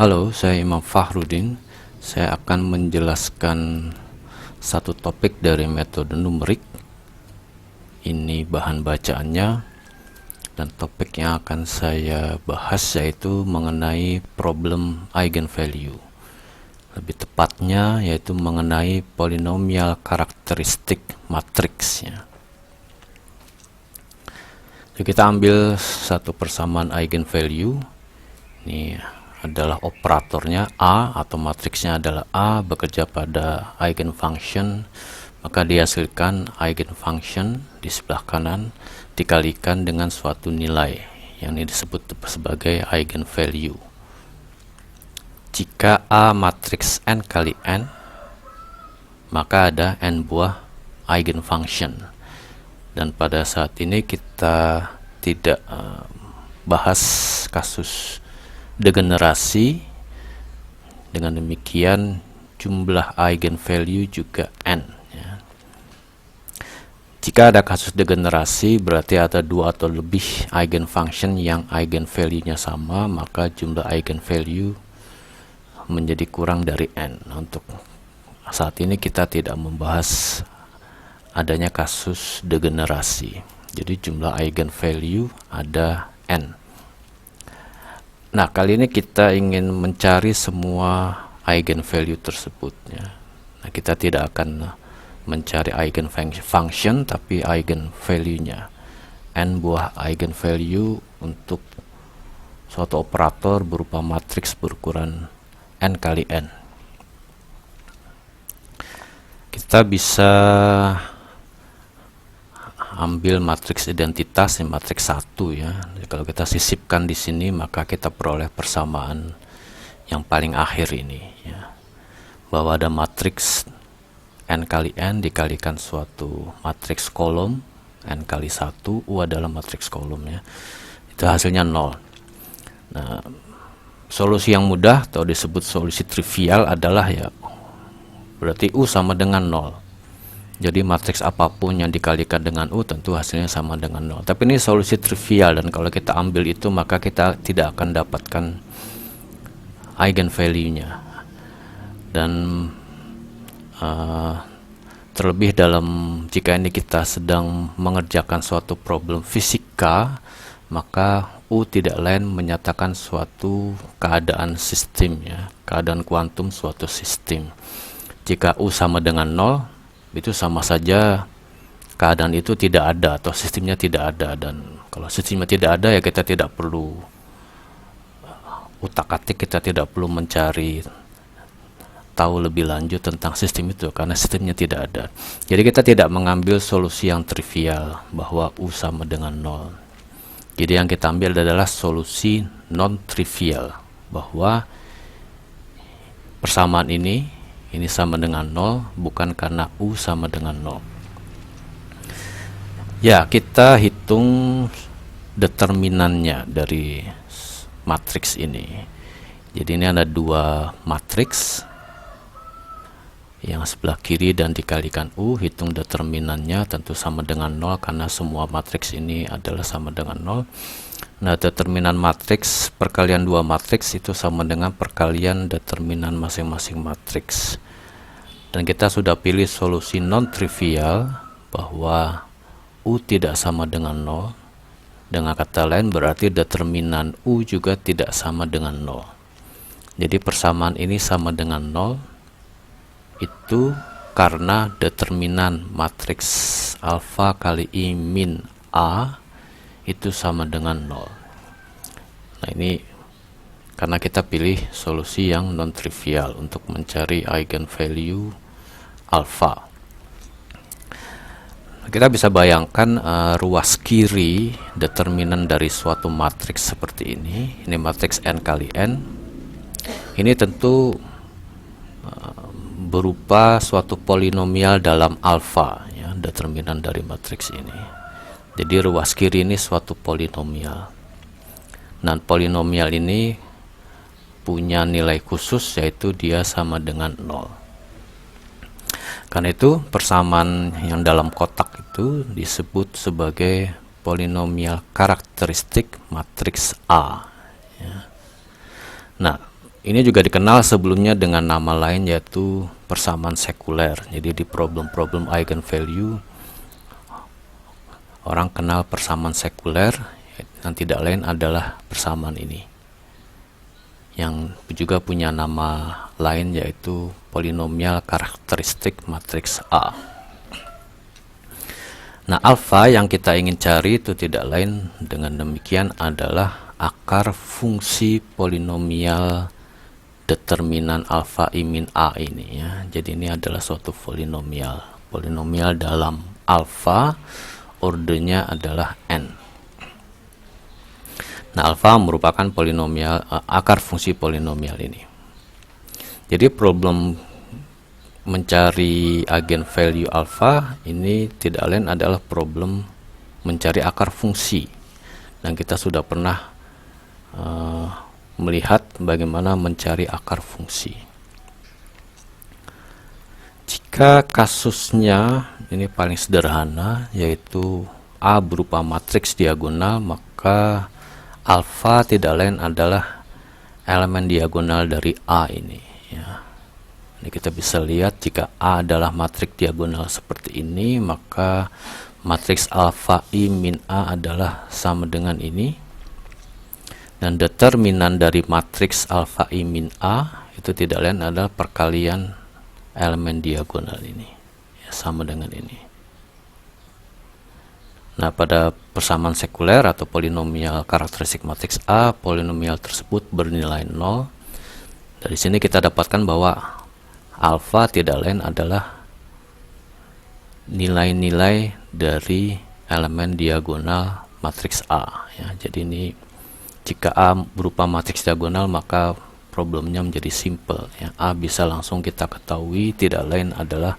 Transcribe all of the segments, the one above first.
Halo, saya Imam Fahrudin. Saya akan menjelaskan satu topik dari metode numerik. Ini bahan bacaannya, dan topik yang akan saya bahas yaitu mengenai problem eigenvalue. Lebih tepatnya yaitu mengenai polinomial karakteristik matriksnya. Jadi kita ambil satu persamaan eigenvalue. Ini adalah operatornya A, atau matriksnya adalah A bekerja pada eigenfunction, maka dihasilkan eigenfunction di sebelah kanan dikalikan dengan suatu nilai yang disebut sebagai eigenvalue. Jika A matriks n kali n, maka ada n buah eigenfunction. Dan pada saat ini kita tidak bahas kasus degenerasi. Dengan demikian jumlah eigenvalue juga n ya. Jika ada kasus degenerasi berarti ada dua atau lebih eigenfunction yang eigenvalue-nya sama, maka jumlah eigenvalue menjadi kurang dari n. Untuk saat ini kita tidak membahas adanya kasus degenerasi. Jadi jumlah eigenvalue ada n. Nah, kali ini kita ingin mencari semua eigenvalue tersebut ya. Nah, kita tidak akan mencari eigenfunction tapi eigenvalue-nya. N buah eigenvalue untuk suatu operator berupa matriks berukuran n kali n. Kita bisa ambil matriks identitas, matriks 1 ya. Jadi kalau kita sisipkan di sini maka kita peroleh persamaan yang paling akhir ini ya. Bahwa ada matriks n kali n dikalikan suatu matriks kolom n kali 1, U adalah matriks kolom ya. Itu hasilnya 0. Nah, solusi yang mudah atau disebut solusi trivial adalah ya berarti U sama dengan 0. Jadi matriks apapun yang dikalikan dengan U tentu hasilnya sama dengan 0. Tapi ini solusi trivial, dan kalau kita ambil itu maka kita tidak akan dapatkan eigenvalue-nya. Dan terlebih jika ini kita sedang mengerjakan suatu problem fisika, maka U tidak lain menyatakan suatu keadaan sistem ya, keadaan kuantum suatu sistem. Jika U sama dengan 0, itu sama saja keadaan itu tidak ada atau sistemnya tidak ada. Dan kalau sistemnya tidak ada ya kita tidak perlu utak-atik, kita tidak perlu mencari tahu lebih lanjut tentang sistem itu karena sistemnya tidak ada. Jadi kita tidak mengambil solusi yang trivial bahwa U sama dengan 0. Jadi yang kita ambil adalah solusi non-trivial bahwa persamaan ini sama dengan 0 bukan karena U sama dengan 0. Ya, kita hitung determinannya dari matriks ini. Jadi ini ada dua matriks yang sebelah kiri dan dikalikan U, hitung determinannya tentu sama dengan 0 karena semua matriks ini adalah sama dengan 0. Nah, determinan matriks perkalian dua matriks itu sama dengan perkalian determinan masing-masing matriks. Dan kita sudah pilih solusi non-trivial bahwa U tidak sama dengan 0. Dengan kata lain berarti determinan U juga tidak sama dengan 0. Jadi persamaan ini sama dengan 0 itu karena determinan matriks alfa kali I min A itu sama dengan 0. Nah, ini karena kita pilih solusi yang non-trivial untuk mencari eigenvalue alfa. Kita bisa bayangkan ruas kiri determinan dari suatu matriks seperti ini. Ini matriks n kali n. Ini tentu berupa suatu polinomial dalam alfa ya, determinan dari matriks ini. Jadi ruas kiri ini suatu polinomial. Dan polinomial ini punya nilai khusus yaitu dia sama dengan 0. Karena itu persamaan yang dalam kotak itu disebut sebagai polinomial karakteristik matriks A ya. Nah, Ini juga dikenal sebelumnya dengan nama lain yaitu persamaan sekuler. Jadi di problem-problem eigenvalue orang kenal persamaan sekuler, yang tidak lain adalah persamaan ini, yang juga punya nama lain yaitu polinomial karakteristik matriks A. Nah, alfa yang kita ingin cari itu tidak lain dengan demikian adalah akar fungsi polinomial determinan alfa I min A ini ya. Jadi ini adalah suatu polinomial dalam alfa, ordenya adalah n. Nah, alfa merupakan polinomial, akar fungsi polinomial ini. Jadi problem mencari eigenvalue alfa ini tidak lain adalah problem mencari akar fungsi, dan kita sudah pernah melihat bagaimana mencari akar fungsi. Jika kasusnya ini paling sederhana yaitu A berupa matriks diagonal, maka alfa tidak lain adalah elemen diagonal dari A ini ya. Ini kita bisa lihat jika A adalah matriks diagonal seperti ini, maka matriks alfa I min A adalah sama dengan ini, dan determinan dari matriks alfa I min A itu tidak lain adalah perkalian elemen diagonal ini ya, sama dengan ini. Nah, pada persamaan sekuler atau polinomial karakteristik matriks A, polinomial tersebut bernilai 0. Dari sini kita dapatkan bahwa alfa tidak lain adalah nilai-nilai dari elemen diagonal matriks A ya. Jadi ini jika A berupa matriks diagonal, maka problemnya menjadi simple ya. A bisa langsung kita ketahui tidak lain adalah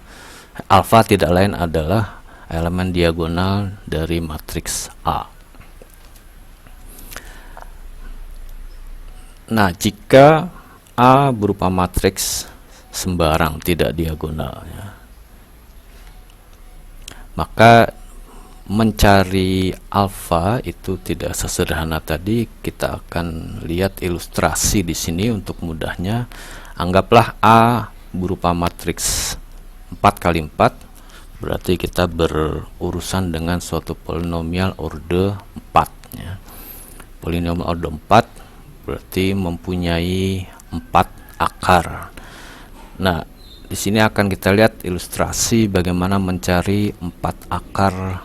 alfa tidak lain adalah elemen diagonal dari matriks A. Nah, jika A berupa matriks sembarang tidak diagonal ya, maka mencari alfa itu tidak sesederhana tadi. Kita akan lihat ilustrasi di sini untuk mudahnya. Anggaplah A berupa matriks 4 kali 4, berarti kita berurusan dengan suatu polinomial orde 4 ya. Polinomial orde 4 berarti mempunyai 4 akar. Nah, di sini akan kita lihat ilustrasi bagaimana mencari 4 akar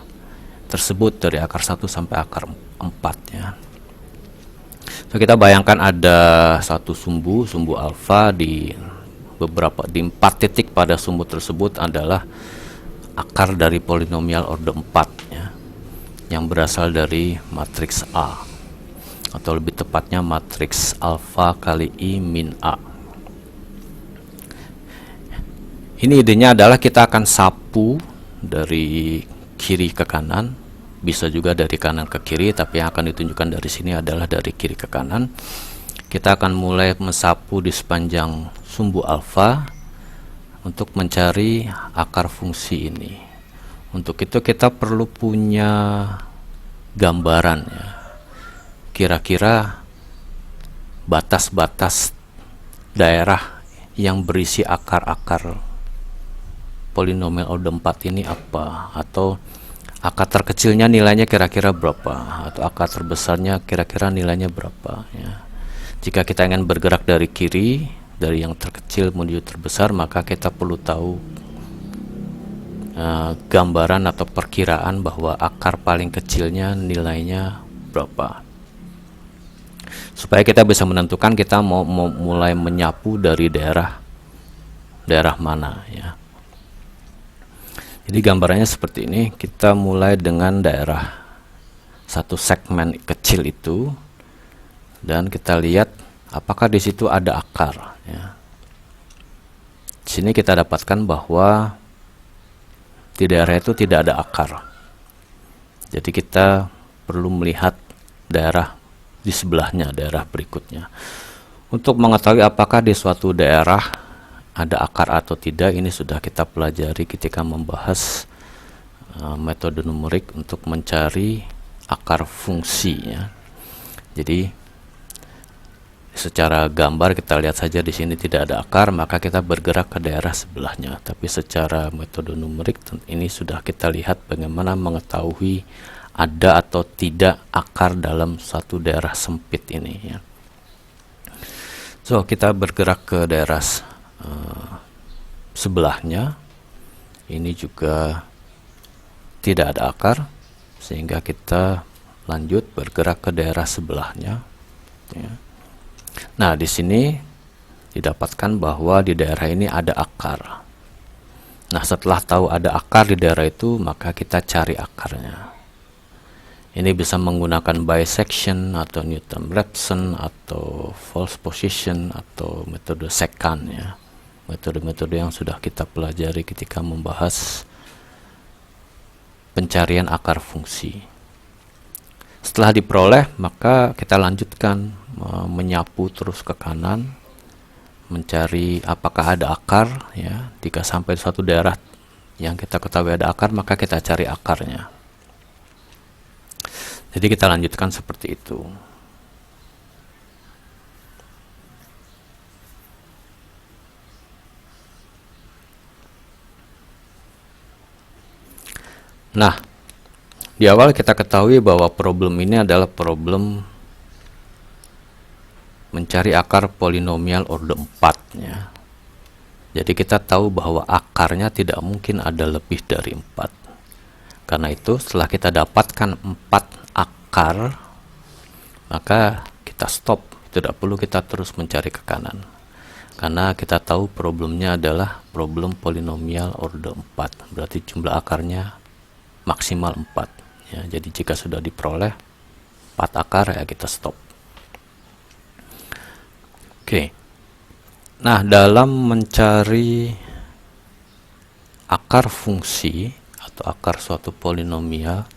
tersebut dari akar 1 sampai akar 4 ya. So, kita bayangkan ada satu sumbu alfa di 4 titik pada sumbu tersebut adalah akar dari polinomial orde 4 ya, yang berasal dari matriks A, atau lebih tepatnya matriks alfa kali I min A. Ini idenya adalah kita akan sapu dari kiri ke kanan, bisa juga dari kanan ke kiri, tapi yang akan ditunjukkan dari sini adalah dari kiri ke kanan. Kita akan mulai mensapu di sepanjang sumbu alfa untuk mencari akar fungsi ini. Untuk itu kita perlu punya gambaran ya, kira-kira batas-batas daerah yang berisi akar-akar polinomial orde 4 ini apa, atau akar terkecilnya nilainya kira-kira berapa, atau akar terbesarnya kira-kira nilainya berapa ya. Jika kita ingin bergerak dari kiri, dari yang terkecil menuju terbesar, maka kita perlu tahu gambaran atau perkiraan bahwa akar paling kecilnya nilainya berapa, supaya kita bisa menentukan kita mau mulai menyapu dari daerah mana ya. Jadi gambarannya seperti ini. Kita mulai dengan daerah satu segmen kecil itu, dan kita lihat apakah di situ ada akar ya. Di sini kita dapatkan bahwa di daerah itu tidak ada akar. Jadi kita perlu melihat daerah di sebelahnya, daerah berikutnya. Untuk mengetahui apakah di suatu daerah ada akar atau tidak, ini sudah kita pelajari ketika membahas metode numerik untuk mencari akar fungsi ya. Jadi di secara gambar kita lihat saja di sini tidak ada akar, maka kita bergerak ke daerah sebelahnya. Tapi secara metode numerik ini sudah kita lihat bagaimana mengetahui ada atau tidak akar dalam satu daerah sempit ini ya. So kita bergerak ke daerah sebelahnya, ini juga tidak ada akar, sehingga kita lanjut bergerak ke daerah sebelahnya ya. Nah, di sini didapatkan bahwa di daerah ini ada akar. Nah, setelah tahu ada akar di daerah itu, maka kita cari akarnya. Ini bisa menggunakan bisection atau Newton-Raphson atau false position atau metode secant ya. Metode-metode yang sudah kita pelajari ketika membahas pencarian akar fungsi. Setelah diperoleh, maka kita lanjutkan menyapu terus ke kanan, mencari apakah ada akar ya. Jika sampai suatu daerah yang kita ketahui ada akar, maka kita cari akarnya. Jadi kita lanjutkan seperti itu. Nah, di awal kita ketahui bahwa problem ini adalah problem mencari akar polinomial order 4 ya. Jadi kita tahu bahwa akarnya tidak mungkin ada lebih dari 4. Karena itu setelah kita dapatkan 4 akar, maka kita stop. Tidak perlu kita terus mencari ke kanan, karena kita tahu problemnya adalah problem polinomial order 4. Berarti jumlah akarnya maksimal 4 ya. Jadi jika sudah diperoleh 4 akar ya kita stop. Oke. Nah, dalam mencari akar fungsi atau akar suatu polinomial,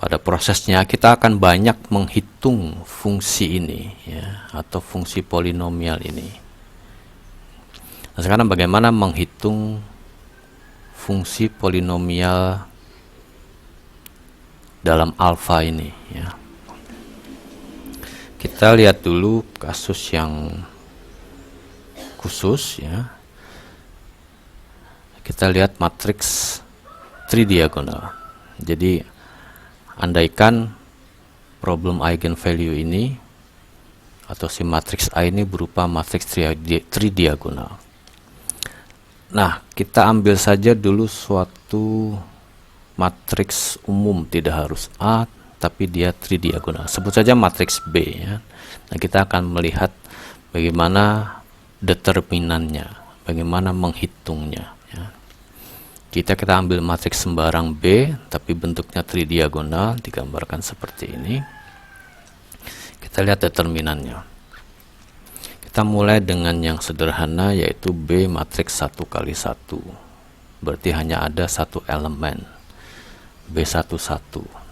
pada prosesnya kita akan banyak menghitung fungsi ini ya, atau fungsi polinomial ini. Nah, sekarang bagaimana menghitung fungsi polinomial dalam alfa ini ya. Kita lihat dulu kasus yang khusus ya. Kita lihat matriks tridiagonal. Jadi andaikan problem eigenvalue ini atau si matriks A ini berupa matriks tridiagonal. Nah, kita ambil saja dulu suatu matriks umum, tidak harus A, tapi dia tridiagonal. Sebut saja matriks B ya. Nah, kita akan melihat bagaimana determinannya, bagaimana menghitungnya ya. Kita ambil matriks sembarang B tapi bentuknya tridiagonal, digambarkan seperti ini. Kita lihat determinannya. Kita mulai dengan yang sederhana, yaitu B matriks 1 kali 1. Berarti hanya ada satu elemen B11,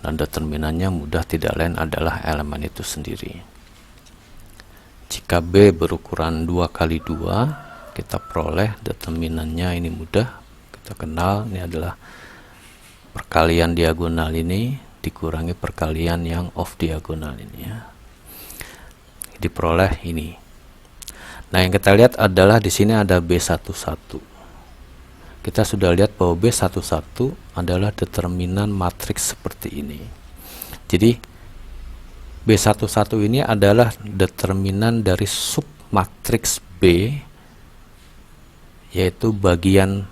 dan determinannya mudah, tidak lain adalah elemen itu sendiri. Jika B berukuran 2 kali 2, kita peroleh determinannya ini mudah. Kita kenal ini adalah perkalian diagonal ini dikurangi perkalian yang off diagonal ini ya. Diperoleh ini. Nah, yang kita lihat adalah di sini ada B11. Kita sudah lihat bahwa B11 adalah determinan matriks seperti ini. Jadi B11 ini adalah determinan dari submatriks B, yaitu bagian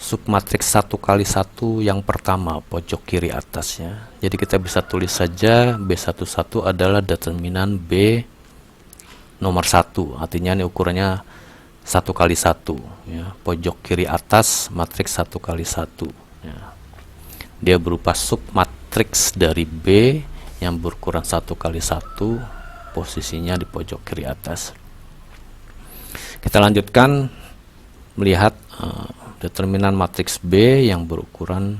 submatriks 1 kali 1 yang pertama, pojok kiri atasnya. Jadi kita bisa tulis saja B11 adalah determinan B nomor 1, artinya ini ukurannya 1 kali 1 ya, pojok kiri atas matriks 1 kali 1 ya. Dia berupa submatriks dari B yang berukuran 1 kali 1, posisinya di pojok kiri atas. Kita lanjutkan melihat determinan matriks B yang berukuran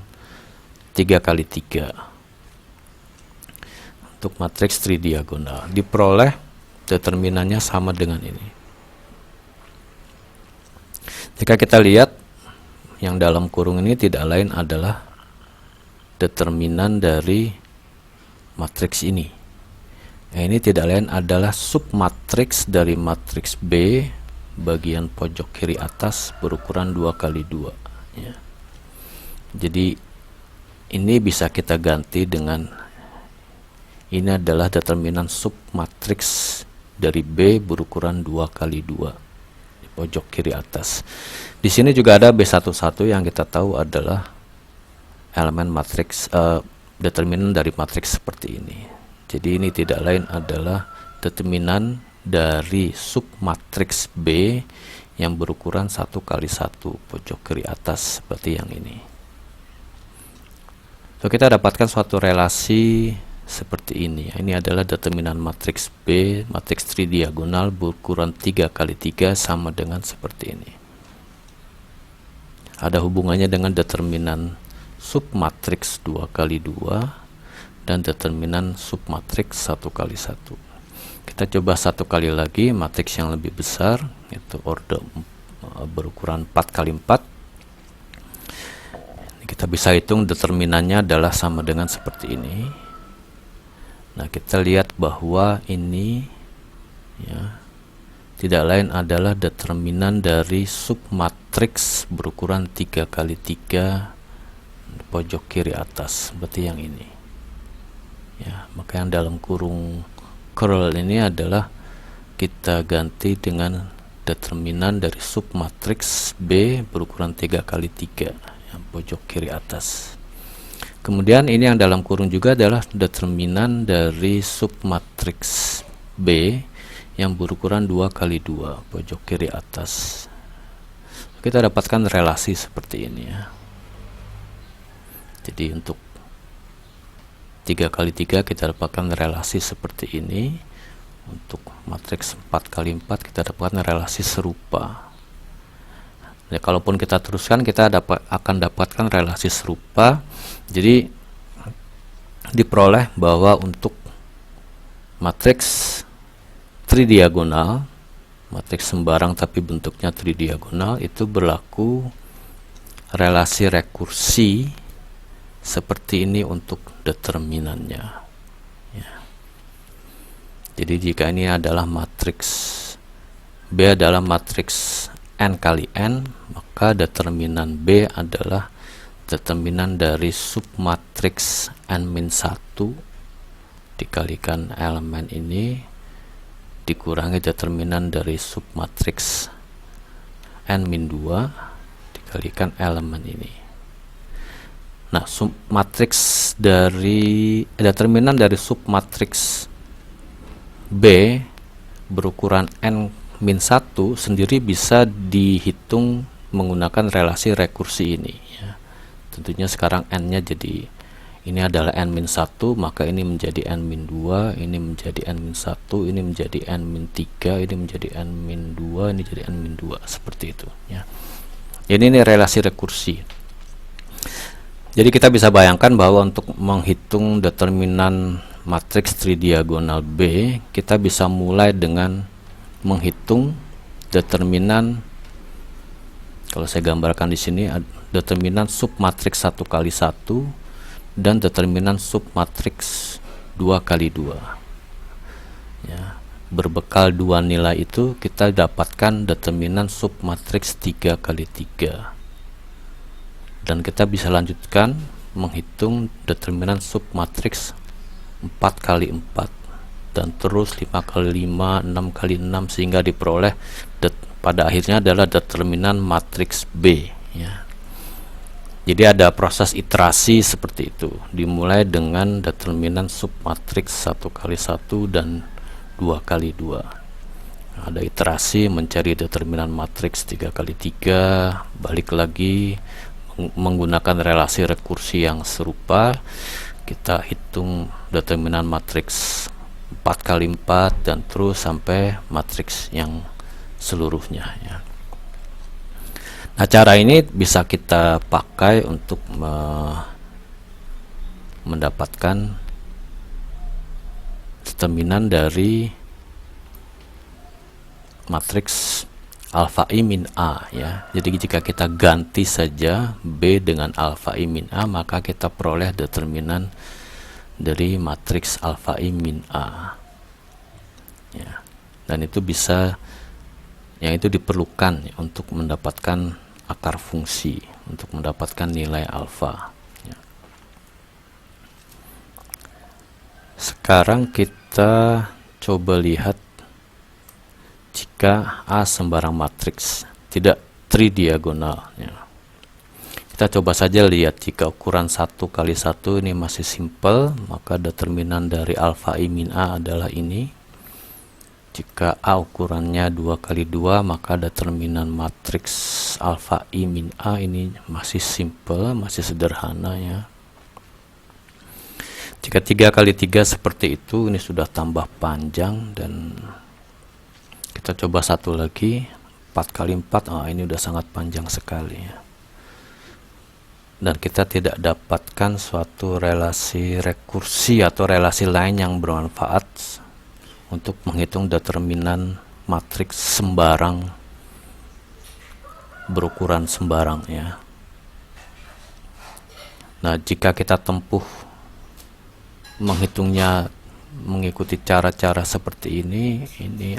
3 kali 3 untuk matriks tridiagonal. Diperoleh determinannya sama dengan ini. Jika kita lihat yang dalam kurung ini tidak lain adalah determinan dari matriks ini, Ini tidak lain adalah submatriks dari matriks B bagian pojok kiri atas berukuran 2x2 ya. Jadi ini bisa kita ganti dengan ini adalah determinan submatriks dari B berukuran 2x2 di pojok kiri atas. Di sini juga ada B11 yang kita tahu adalah elemen matriks determinan dari matriks seperti ini. Jadi ini tidak lain adalah determinan dari submatriks B yang berukuran 1x1 pojok kiri atas seperti yang ini. So, kita dapatkan suatu relasi seperti ini. Ini adalah determinan matriks B, matriks tridiagonal berukuran 3x3 sama dengan seperti ini. Ada hubungannya dengan determinan submatriks 2x2 dan determinan submatriks 1x1. Kita coba satu kali lagi matriks yang lebih besar, yaitu order berukuran 4x4. Kita bisa hitung determinannya adalah sama dengan seperti ini. Nah, kita lihat bahwa ini ya, tidak lain adalah determinan dari submatriks berukuran 3x3 pojok kiri atas seperti yang ini ya. Maka yang dalam kurung curl ini adalah kita ganti dengan determinan dari submatriks B berukuran 3x3 yang pojok kiri atas. Kemudian ini yang dalam kurung juga adalah determinan dari submatriks B yang berukuran 2x2 pojok kiri atas. Kita dapatkan relasi seperti ini ya. Jadi untuk 3x3 kita dapatkan relasi seperti ini. Untuk matriks 4x4 kita dapatkan relasi serupa. Ya, kalaupun kita teruskan kita akan dapatkan relasi serupa. Jadi diperoleh bahwa untuk matriks tridiagonal, matriks sembarang tapi bentuknya tridiagonal, itu berlaku relasi rekursi seperti ini untuk determinannya ya. Jadi jika ini adalah matriks B adalah matriks n kali n, maka determinan B adalah determinan dari submatriks n-1 dikalikan elemen ini dikurangi determinan dari submatriks n-2 dikalikan elemen ini. Nah, submatriks dari determinan dari submatriks B berukuran n-1 sendiri bisa dihitung menggunakan relasi rekursi ini ya. Tentunya sekarang n-nya jadi ini adalah n-1, maka ini menjadi n-2, ini menjadi n-1, ini menjadi n-3, ini menjadi n-2, ini jadi n-2 seperti itu ya. Jadi ini relasi rekursi. Jadi kita bisa bayangkan bahwa untuk menghitung determinan matriks tridiagonal B, kita bisa mulai dengan menghitung determinan, kalau saya gambarkan di sini, determinan submatriks 1x1 dan determinan submatriks 2x2 ya. Berbekal dua nilai itu kita dapatkan determinan submatriks 3x3. Dan kita bisa lanjutkan menghitung determinan submatriks 4x4 dan terus 5x5, 6x6 sehingga diperoleh pada akhirnya adalah determinan matriks B ya. Jadi ada proses iterasi seperti itu, dimulai dengan determinan submatriks 1x1 dan 2x2. Ada iterasi mencari determinan matriks 3x3, balik lagi menggunakan relasi rekursi yang serupa, kita hitung determinan matriks 4x4 dan terus sampai matriks yang seluruhnya ya. Nah, cara ini bisa kita pakai untuk mendapatkan determinan dari matriks alfa I min A ya. Jadi jika kita ganti saja B dengan alfa I min A, maka kita peroleh determinan dari matriks alfa I min A. ya. Dan itu bisa, yang itu diperlukan ya, untuk mendapatkan akar fungsi, untuk mendapatkan nilai alfa ya. Sekarang kita coba lihat jika A sembarang matriks, tidak tridiagonal ya. Kita coba saja lihat, jika ukuran 1 kali 1 ini masih simple, maka determinan dari alfa I min A adalah ini. Jika A ukurannya 2 kali 2, maka determinan matriks alfa I min A ini masih simple, masih sederhana ya. Jika 3 kali 3 seperti itu, ini sudah tambah panjang. Dan kita coba satu lagi, 4 kali 4, ini udah sangat panjang sekali ya. Dan kita tidak dapatkan suatu relasi rekursi atau relasi lain yang bermanfaat untuk menghitung determinan matriks sembarang berukuran sembarang ya. Nah, jika kita tempuh menghitungnya mengikuti cara-cara seperti ini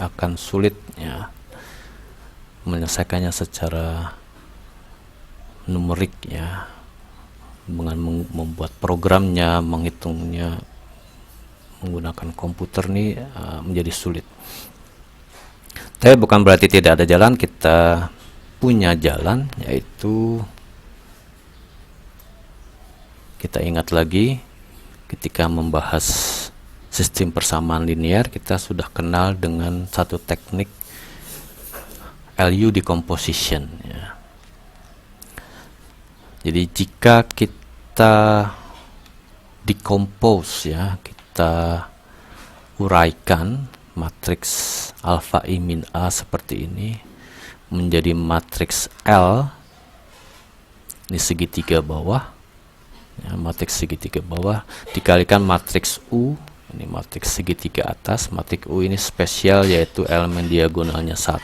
akan sulit ya, menyelesaikannya secara numerik ya, dengan membuat programnya, menghitungnya menggunakan komputer nih menjadi sulit. Tapi bukan berarti tidak ada jalan, kita punya jalan, yaitu kita ingat lagi ketika membahas sistem persamaan linear, kita sudah kenal dengan satu teknik LU decomposition ya. Jadi jika kita decompose ya, kita uraikan matriks alfa I min A seperti ini menjadi matriks L, ini segitiga bawah ya, matriks segitiga bawah dikalikan matriks U, ini matriks segitiga atas. Matriks U ini spesial, yaitu elemen diagonalnya 1.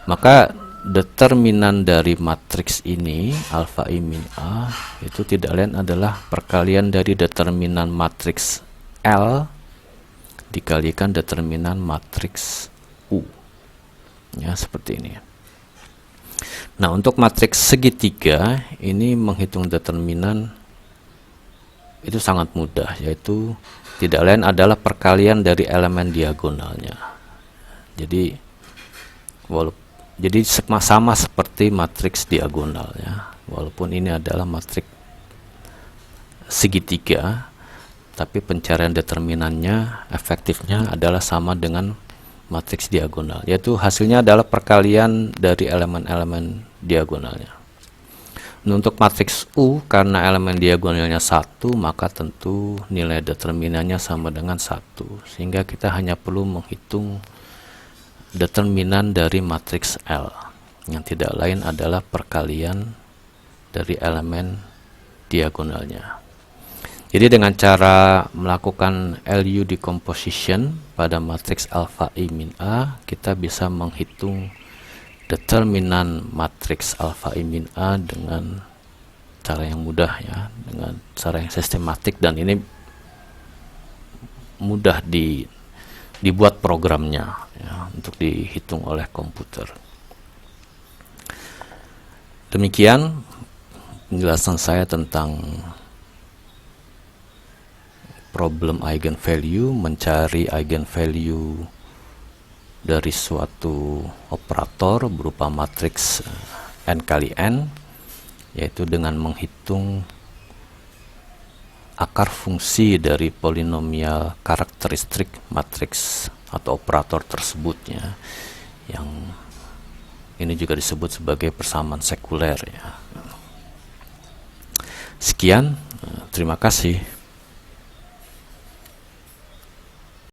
Maka determinan dari matriks ini alfa I min A itu tidak lain adalah perkalian dari determinan matriks L dikalikan determinan matriks U ya, seperti ini. Nah, untuk matriks segitiga ini menghitung determinan itu sangat mudah, yaitu tidak lain adalah perkalian dari elemen diagonalnya. Jadi sama seperti matriks diagonal ya, walaupun ini adalah matriks segitiga, tapi pencarian determinannya efektifnya adalah sama dengan matriks diagonal, yaitu hasilnya adalah perkalian dari elemen-elemen diagonalnya. Nah, untuk matriks U, karena elemen diagonalnya 1, maka tentu nilai determinannya sama dengan 1, sehingga kita hanya perlu menghitung determinan dari matriks L, yang tidak lain adalah perkalian dari elemen diagonalnya. Jadi dengan cara melakukan LU decomposition pada matriks alfa I min A, kita bisa menghitung determinan matriks alfa I min A dengan cara yang mudah ya, dengan cara yang sistematik, dan ini mudah dibuat programnya ya, untuk dihitung oleh komputer. Demikian penjelasan saya tentang problem eigenvalue, mencari eigenvalue dari suatu operator berupa matriks n kali n, yaitu dengan menghitung akar fungsi dari polinomial karakteristik matriks atau operator tersebutnya, yang ini juga disebut sebagai persamaan sekuler ya. Sekian, terima kasih.